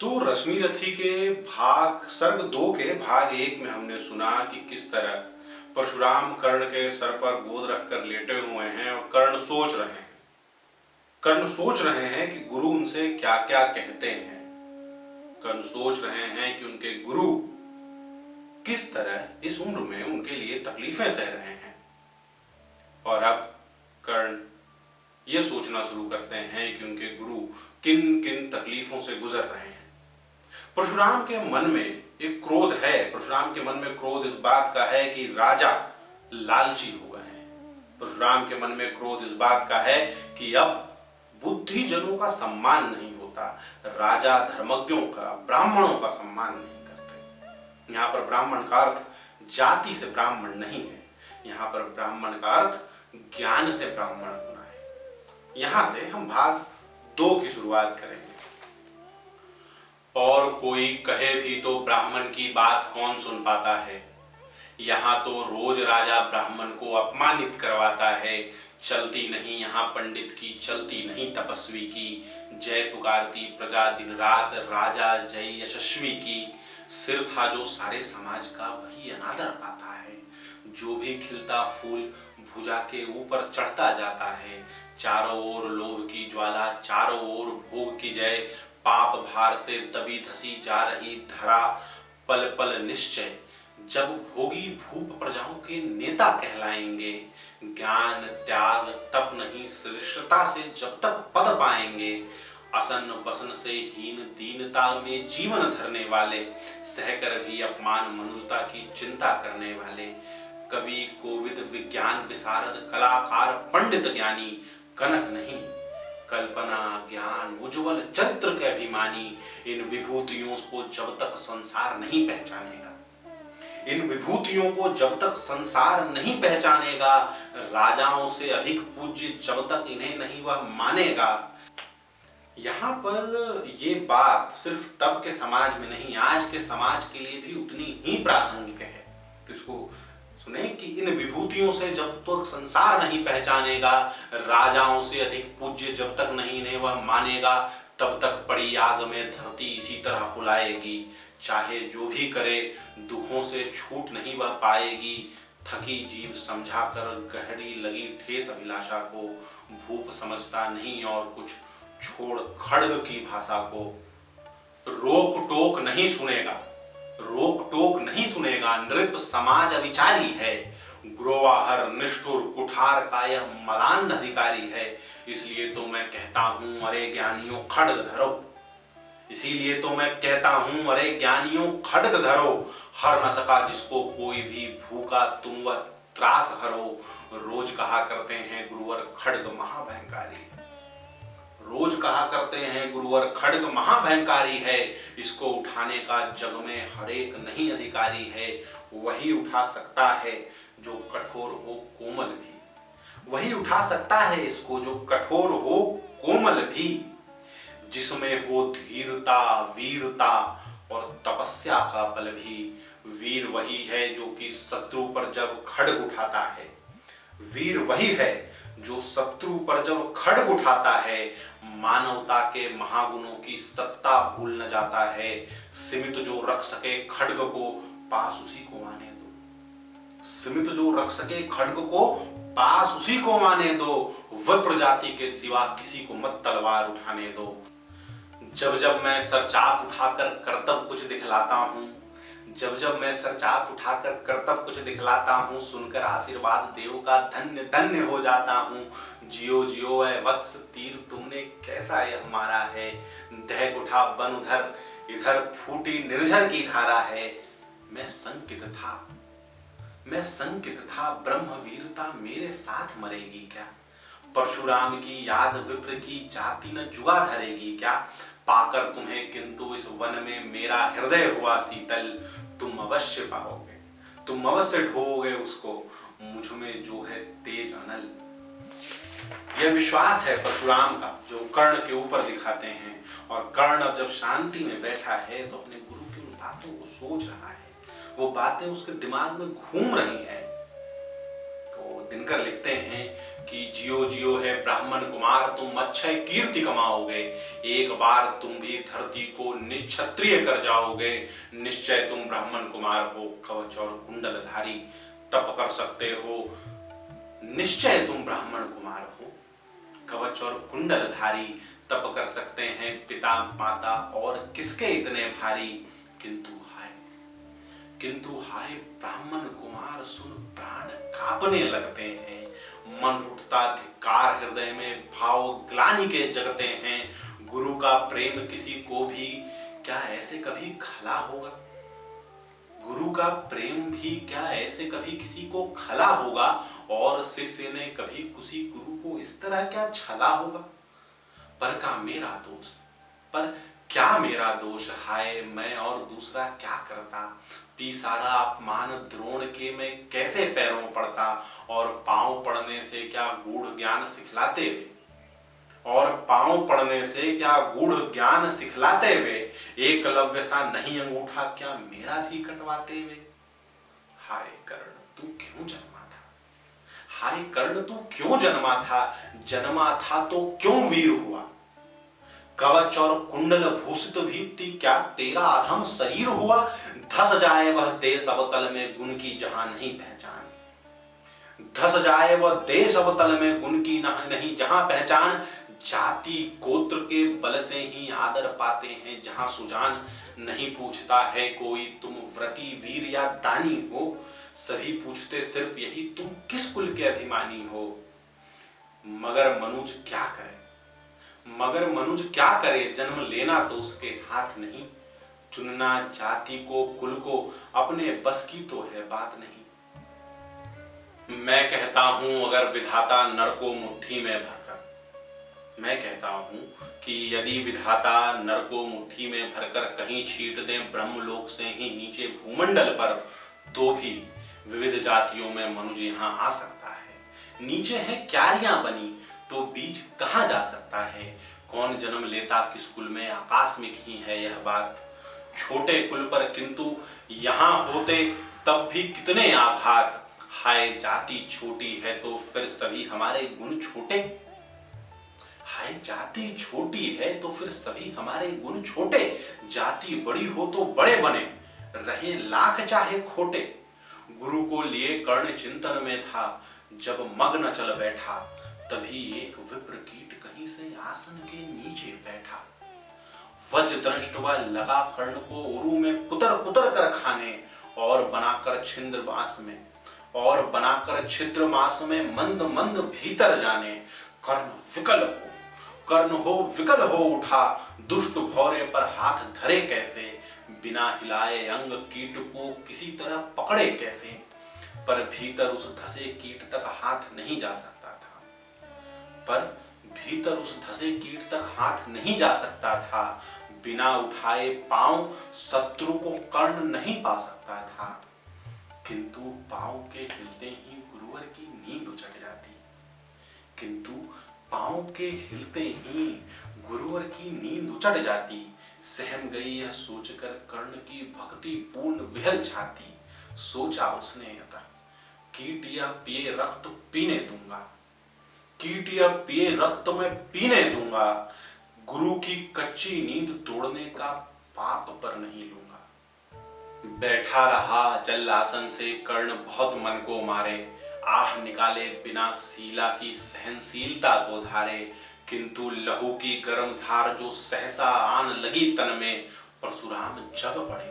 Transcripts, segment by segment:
तो रश्मि रथी के भाग सर्ग 2 के भाग 1 में हमने सुना कि किस तरह परशुराम कर्ण के सर पर गोद रखकर लेटे हुए हैं और कर्ण सोच रहे हैं। कर्ण सोच रहे हैं कि गुरु उनसे क्या क्या कहते हैं। कर्ण सोच रहे हैं कि उनके गुरु किस तरह इस उम्र में उनके लिए तकलीफें सह रहे हैं। और अब कर्ण ये सोचना शुरू करते हैं कि उनके गुरु किन किन तकलीफों से गुजर रहे हैं। परशुराम के मन में एक क्रोध है। परशुराम के मन में क्रोध इस बात का है कि राजा लालची हो गए हैं। परशुराम के मन में क्रोध इस बात का है कि अब बुद्धिजनों का सम्मान नहीं होता, राजा धर्मज्ञों का, ब्राह्मणों का सम्मान नहीं करते। यहाँ पर ब्राह्मण का अर्थ जाति से ब्राह्मण नहीं है, यहाँ पर ब्राह्मण का अर्थ ज्ञान से ब्राह्मण होना है। यहां से हम भाग 2 की शुरुआत करेंगे। और कोई कहे भी तो ब्राह्मण की बात कौन सुन पाता है। यहाँ तो रोज राजा ब्राह्मण को अपमानित करवाता है। चलती नहीं यहाँ पंडित की, चलती नहीं तपस्वी की। जय पुकारती प्रजा दिन रात, राजा जय यशस्वी की। सिर था जो सारे समाज का वही अनादर पाता है। जो भी खिलता फूल भुजा के ऊपर चढ़ता जाता है। चारों ओर लोभ की ज्वाला, चारों ओर भोग की जय। पाप भार से दबी धसी जा रही धरा, पल पल निश्चय। जब भोगी भूप प्रजाओं के नेता कहलाएंगे। ज्ञान त्याग तप नहीं श्रेष्ठता से जब तक पद पाएंगे। असन वसन से हीन दीनता में जीवन धरने वाले, सहकर भी अपमान मनुष्यता की चिंता करने वाले। कवि कोविद विज्ञान विशारद, कलाकार पंडित ज्ञानी। कनक नहीं कल्पना ज्ञान उज्जवल चरित्र के अभिमानी। इन विभूतियों को जब तक संसार नहीं पहचानेगा, इन विभूतियों को जब तक संसार नहीं पहचानेगा, राजाओं से अधिक पूज्य जब तक इन्हें नहीं वह मानेगा। यहाँ पर ये बात सिर्फ तब के समाज में नहीं, आज के समाज के लिए भी उतनी ही प्रासंगिक है। तो इसको सुने कि इन विभूतियों से जब तक संसार नहीं पहचानेगा, राजाओं से अधिक पूज्य जब तक नहीं इन्हें वह मानेगा, तब तक पड़ी आग में धरती इसी तरह फुलाएगी। चाहे जो भी करे दुखों से छूट नहीं वह पाएगी। थकी जीव समझा कर गहरी लगी ठेस अभिलाषा को। भूप समझता नहीं और कुछ छोड़ खड्ग की भाषा को। रोक टोक नहीं सुनेगा, रोक टोक नहीं सुनेगा। नृप समाज अविचारी है। ग्रोवाहर निष्ठुर कुठार का यह मदान्ध अधिकारी है। इसलिए तो मैं कहता हूं अरे ज्ञानियों खड्ग धरो। इसीलिए तो मैं कहता हूं अरे ज्ञानियों खड्ग धरो। हर न सका जिसको कोई भी भूखा तुम वह त्रास हरो। रोज कहा करते हैं गुरुवर खड्ग महाभयंकारी है। रोज कहा करते हैं गुरुवर खड्ग महाभयंकारी है। इसको उठाने का जग में हरेक नहीं अधिकारी है। वही उठा सकता है जो कठोर हो कोमल भी। वही उठा सकता है इसको जो कठोर हो कोमल भी। जिसमें हो धीरता वीरता और तपस्या का बल भी। वीर वही है जो कि शत्रु पर जब खड्ग उठाता है। वीर वही है जो शत्रु पर जब खड्ग उठाता है। मानवता के महागुणों की सत्ता भूल न जाता है। सीमित जो रख सके खड्ग को पास उसी को आने दो। सीमित जो रख सके खड्ग को पास उसी को आने दो। वह प्रजाति के सिवा किसी को मत तलवार उठाने दो। जब जब मैं सरचाप उठाकर कर्तव्य कुछ दिखलाता हूँ, जब जब मैं सरचाप उठाकर कर्तव्य कुछ दिखलाता हूँ, सुनकर आशीर्वाद देव का धन्य धन्य हो जाता हूँ। जियो जियो ऐ वत्स तीर तुमने कैसा यह मारा है। दहक उठा बन उधर, इधर फूटी निर्झर की धारा है। मैं संकित था ब्रह्म वीरता मेरे साथ मरेगी क्या। परशुराम की याद विप्र की जाति न जुआ धरेगी क्या। पाकर तुम्हें किंतु इस वन में मेरा हृदय हुआ शीतल। तुम अवश्य पाओगे, तुम अवश्य ढोओगे उसको, मुझ में जो है तेज अनल। यह विश्वास है परशुराम का जो कर्ण के ऊपर दिखाते हैं। और कर्ण अब जब शांति में बैठा है तो अपने गुरु की उन बातों को सोच रहा है। वो बातें उसके दिमाग में घूम रही है। तो दिनकर लिखते हैं कि जियो जियो है ब्राह्मण कुमार, तुम अक्षय कीर्ति कमाओगे, एक बार तुम भी धरती को निक्षत्रिय कर जाओगे। निश्चय तुम ब्राह्मण कुमार हो, कवच और कुंडलधारी, तप कर सकते हो। निश्चय तुम ब्राह्मण कुमार हो, कवच और कुंडलधारी, तप कर सकते हैं पिता माता और किसके इतने भारी। किंतु हाय ब्राह्मण कुमार सुन प्राण कांपने लगते हैं, मन उठता धिक्कार हृदय में, भाव ग्लानि के जगते हैं। गुरु का प्रेम किसी को भी क्या ऐसे कभी खला होगा? गुरु का प्रेम भी क्या ऐसे कभी किसी को खला होगा? और शिष्य ने कभी किसी गुरु को इस तरह क्या छला होगा? पर क्या मेरा दोष, हाय मैं और दूसरा क्या करता। पी सारा अपमान द्रोण के मैं कैसे पैरों पड़ता, और पांव पड़ने से क्या गूढ़ ज्ञान सिखलाते वे, एकलव्य सा नहीं अंगूठा क्या मेरा भी कटवाते वे। हाय कर्ण तू क्यों जन्मा था, हाय कर्ण तू क्यों जन्मा था, जन्मा था तो क्यों वीर हुआ। कवच और कुंडल भूषित भी क्या तेरा अधम शरीर हुआ। धस जाए वह देश अवतल में गुण की जहां नहीं पहचान, धस जाए वह देश अवतल में गुण की नहीं जहां पहचान। जाति गोत्र के बल से ही आदर पाते हैं जहां सुजान, नहीं पूछता है कोई तुम व्रती वीर या दानी हो, सभी पूछते सिर्फ यही तुम किस कुल के अभिमानी हो। मगर मनुज क्या करे, जन्म लेना तो उसके हाथ नहीं, चुनना जाति को कुल को अपने बस की तो है बात नहीं। मैं कहता हूं अगर विधाता नर को मुट्ठी में भरकर, मैं कहता हूं कि यदि विधाता नर को मुट्ठी में भरकर कहीं छीट दें ब्रह्मलोक से ही नीचे भूमंडल पर, तो भी विविध जातियों में मनुज यहां आ सकता है। नीचे है क्यारियां बनी तो बीज कहां जा सकता है। कौन जन्म लेता किस कुल में आकस्मिक ही है यह बात। छोटे कुल पर किंतु यहां होते तब भी कितने आघात। हाय जाति छोटी है तो फिर सभी हमारे गुण छोटे, हाय जाति छोटी है तो फिर सभी हमारे गुण छोटे। जाति बड़ी हो तो बड़े बने, रहे लाख चाहे खोटे। गुरु को लिए कर्ण चिंतन में था, जब मग्न चल बैठा, तभी एक विप्र कीट कहीं से आसन के नीचे बैठा। वज्र दंष्ट व लगा कर्ण को उरु में कुतर कुतर कर खाने, और बनाकर छिद्र मास में मंद मंद भीतर जाने। कर्ण विकल हो उठा, दुष्ट भौरे पर हाथ धरे कैसे, बिना हिलाए अंग कीट को किसी तरह पकड़े कैसे। पर भीतर उस धसे कीट तक हाथ नहीं जा सकता था, बिना उठाए पांव शत्रु को कर्ण नहीं पा सकता था। किंतु पांव के हिलते ही गुरुवर की नींद उचट जाती। सहम गई यह सोचकर कर्ण की भक्ति पूर्ण विहल छाती। सोचा उसने अतः कीट या पिए रक्त में पीने दूंगा, गुरु की कच्ची नींद तोड़ने का पाप पर नहीं लूंगा। बैठा रहा जल आसन से कर्ण बहुत मन को मारे, आह निकाले बिना सीला सी सहनशीलता को धारे। किंतु लहू की गर्म धार जो सहसा आन लगी तन में, परशुराम जग पड़े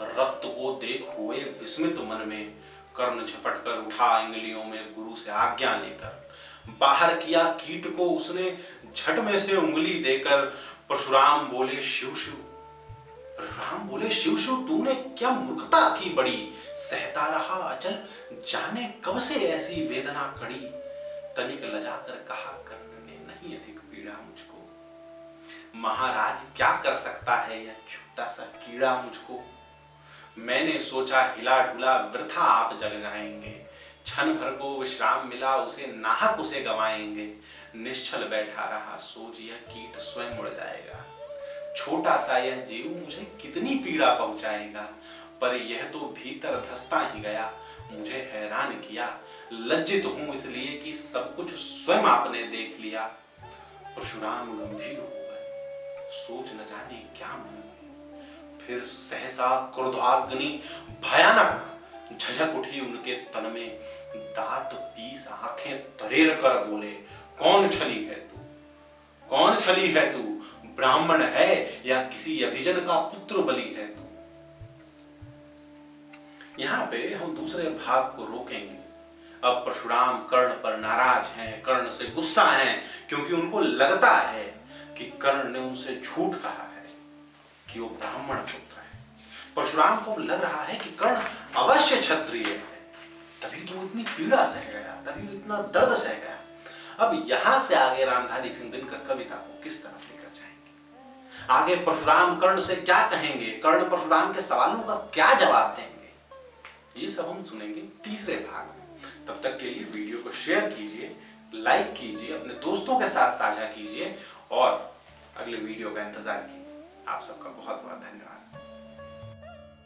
रक्त को देख हुए विस्मित मन में। कर्ण झपट कर उठा अंगुलियों में गुरु से आज्ञा लेकर, बाहर किया कीट को उसने झट में से उंगली देकर। परशुराम बोले शिव शिव तूने क्या मूर्खता की बड़ी, सहता रहा अचल जाने कब से ऐसी वेदना कड़ी। तनिक लजाकर कहा कर्ण ने नहीं अधिक पीड़ा मुझको, महाराज क्या कर सकता है यह छोटा सा कीड़ा मुझको। मैंने सोचा हिला ढुला वृथा आप जग जाएंगे, क्षण भर को विश्राम मिला उसे नाहक उसे गवाएंगे। निश्चल बैठा रहा सोच यह कीट स्वयं उड़ जाएगा, छोटा सा यह जीव मुझे कितनी पीड़ा पहुंचाएगा। पर यह तो भीतर धसता ही गया, मुझे हैरान किया। लज्जित हूं इसलिए कि सब कुछ स्वयं आपने देख लिया। परशुराम गंभीर हो गए, सोच न जाने क्या मन में। फिर सहसा क्रोधाग्नि भयानक झझक उठी उनके तन में। दांत पीस आंखें तरेर कर बोले, कौन छली है तू? कौन छली है तू? ब्राह्मण है या किसी अभिजन का पुत्र बलि है तू? यहां पे हम दूसरे भाग को रोकेंगे। अब परशुराम कर्ण पर नाराज हैं, कर्ण से गुस्सा हैं, क्योंकि उनको लगता है कि कर्ण ने उनसे झूठ कहा है कि वो ब्राह्मण पुत्र है। परशुराम को लग रहा है कि कर्ण अवश्य क्षत्रिय है, तभी तो इतनी पीड़ा सह गया, तभी तो इतना दर्द सह गया। अब यहां से आगे रामधारी सिंह दिनकर कविता को किस तरफ लेकर जाएंगे? आगे परशुराम कर्ण से क्या कहेंगे? कर्ण परशुराम के सवालों का क्या जवाब देंगे? ये सब हम सुनेंगे तीसरे भाग में। तब तक के लिए वीडियो को शेयर कीजिए, लाइक कीजिए, अपने दोस्तों के साथ साझा कीजिए और अगले वीडियो का इंतजार कीजिए। आप सबका बहुत बहुत धन्यवाद।